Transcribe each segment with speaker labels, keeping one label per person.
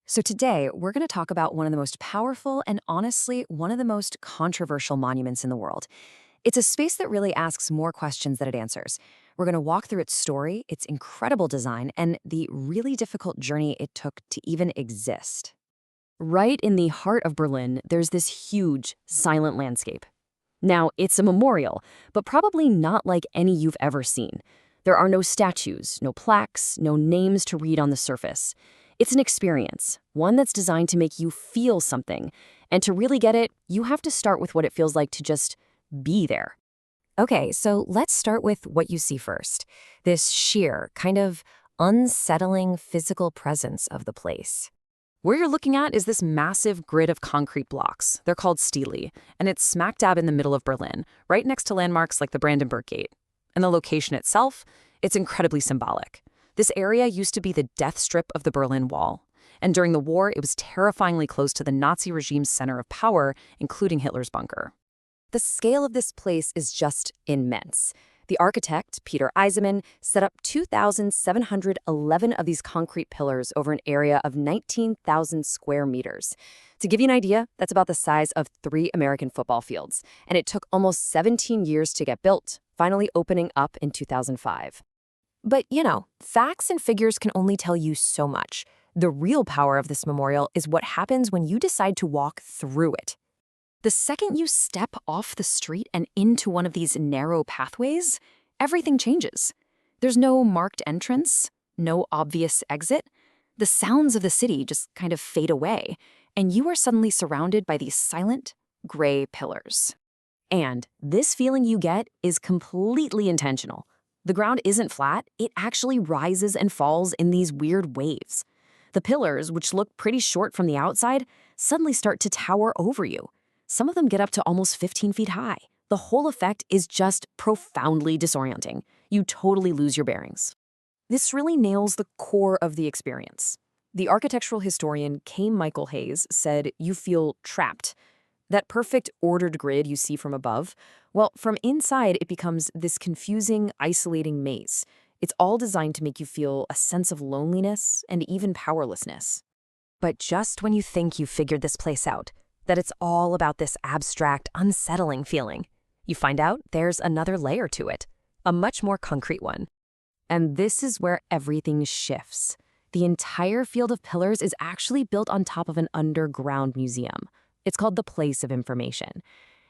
Speaker 1: So today, we're going to talk about one of the most powerful and honestly, one of the most controversial monuments in the world. It's a space that really asks more questions than it answers. We're going to walk through its story, its incredible design, and the really difficult journey it took to even exist. Right in the heart of Berlin, there's this huge, silent landscape. Now, it's a memorial, but probably not like any you've ever seen. There are no statues, no plaques, no names to read on the surface. It's an experience, one that's designed to make you feel something. And to really get it, you have to start with what it feels like to just be there. Okay, so let's start with what you see first. This sheer, kind of unsettling physical presence of the place. Where you're looking at is this massive grid of concrete blocks. They're called stelae, and it's smack dab in the middle of Berlin, right next to landmarks like the Brandenburg Gate. And the location itself, it's incredibly symbolic. This area used to be the death strip of the Berlin Wall, and during the war, it was terrifyingly close to the Nazi regime's center of power, including Hitler's bunker. The scale of this place is just immense. The architect, Peter Eisenman, set up 2,711 of these concrete pillars over an area of 19,000 square meters. To give you an idea, that's about the size of 3 American football fields, and it took almost 17 years to get built, finally opening up in 2005. But, facts and figures can only tell you so much. The real power of this memorial is what happens when you decide to walk through it. The second you step off the street and into one of these narrow pathways, everything changes. There's no marked entrance, no obvious exit. The sounds of the city just kind of fade away, and you are suddenly surrounded by these silent, gray pillars. And this feeling you get is completely intentional. The ground isn't flat, it actually rises and falls in these weird waves. The pillars, which look pretty short from the outside, suddenly start to tower over you. Some of them get up to almost 15 feet high. The whole effect is just profoundly disorienting. You totally lose your bearings. This really nails the core of the experience. The architectural historian K. Michael Hayes said you feel trapped. That perfect ordered grid you see from above, well, from inside it becomes this confusing, isolating maze. It's all designed to make you feel a sense of loneliness and even powerlessness. But just when you think you've figured this place out, that it's all about this abstract, unsettling feeling, you find out there's another layer to it, a much more concrete one. And this is where everything shifts. The entire field of pillars is actually built on top of an underground museum. It's called the Place of Information.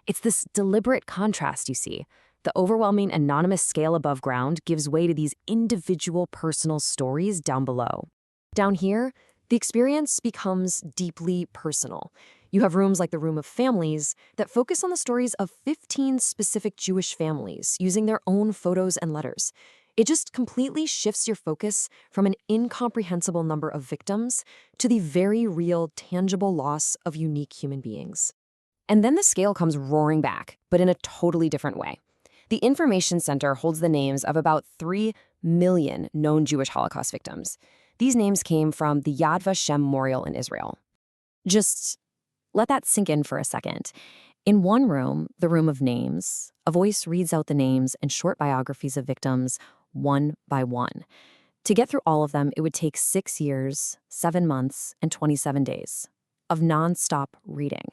Speaker 1: It's this deliberate contrast you see. The overwhelming anonymous scale above ground gives way to these individual personal stories down below. Down here, the experience becomes deeply personal. You have rooms like the Room of Families that focus on the stories of 15 specific Jewish families using their own photos and letters. It just completely shifts your focus from an incomprehensible number of victims to the very real, tangible loss of unique human beings. And then the scale comes roaring back, but in a totally different way. The Information Center holds the names of about 3 million known Jewish Holocaust victims. These names came from the Yad Vashem Memorial in Israel. Just let that sink in for a second. In one room, the Room of Names, a voice reads out the names and short biographies of victims one by one. To get through all of them, it would take 6 years, 7 months, and 27 days of nonstop reading.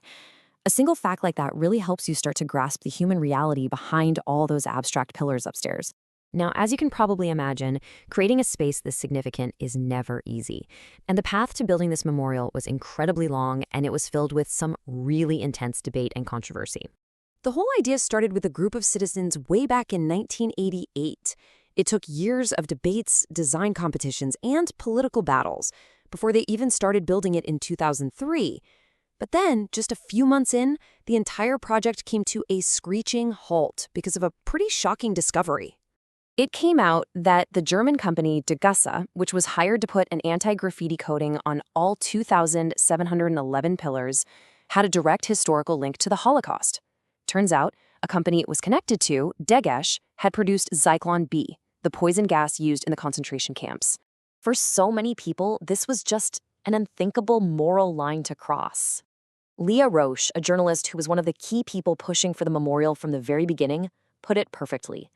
Speaker 1: A single fact like that really helps you start to grasp the human reality behind all those abstract pillars upstairs. Now, as you can probably imagine, creating a space this significant is never easy. And the path to building this memorial was incredibly long, and it was filled with some really intense debate and controversy. The whole idea started with a group of citizens way back in 1988. It took years of debates, design competitions, and political battles before they even started building it in 2003. But then, just a few months in, the entire project came to a screeching halt because of a pretty shocking discovery. It came out that the German company Degussa, which was hired to put an anti-graffiti coating on all 2,711 pillars, had a direct historical link to the Holocaust. Turns out, a company it was connected to, Degesh, had produced Zyklon B, the poison gas used in the concentration camps. For so many people, this was just an unthinkable moral line to cross. Leah Roche, a journalist who was one of the key people pushing for the memorial from the very beginning, put it perfectly.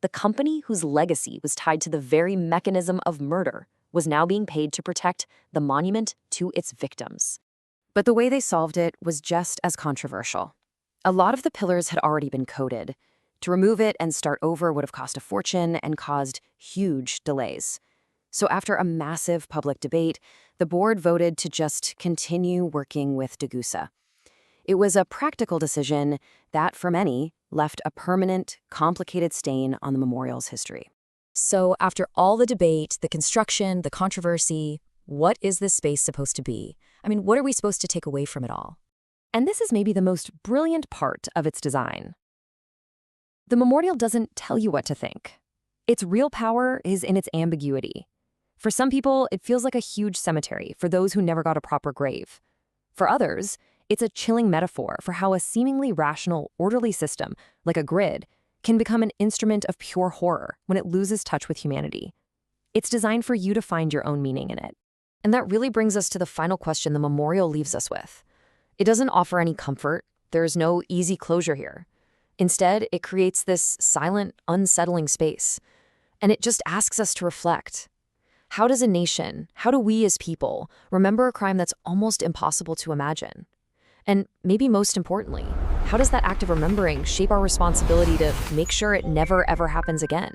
Speaker 1: The company whose legacy was tied to the very mechanism of murder was now being paid to protect the monument to its victims. But the way they solved it was just as controversial. A lot of the pillars had already been coated. To remove it and start over would have cost a fortune and caused huge delays. So after a massive public debate, the board voted to just continue working with Degussa. It was a practical decision that, for many, left a permanent, complicated stain on the memorial's history. So after all the debate, the construction, the controversy, what is this space supposed to be? I mean, what are we supposed to take away from it all? And this is maybe the most brilliant part of its design. The memorial doesn't tell you what to think. Its real power is in its ambiguity. For some people, it feels like a huge cemetery for those who never got a proper grave. For others, it's a chilling metaphor for how a seemingly rational, orderly system, like a grid, can become an instrument of pure horror when it loses touch with humanity. It's designed for you to find your own meaning in it. And that really brings us to the final question the memorial leaves us with. It doesn't offer any comfort. There's no easy closure here. Instead, it creates this silent, unsettling space. And it just asks us to reflect. How does a nation, how do we as people, remember a crime that's almost impossible to imagine? And maybe most importantly, how does that act of remembering shape our responsibility to make sure it never ever happens again?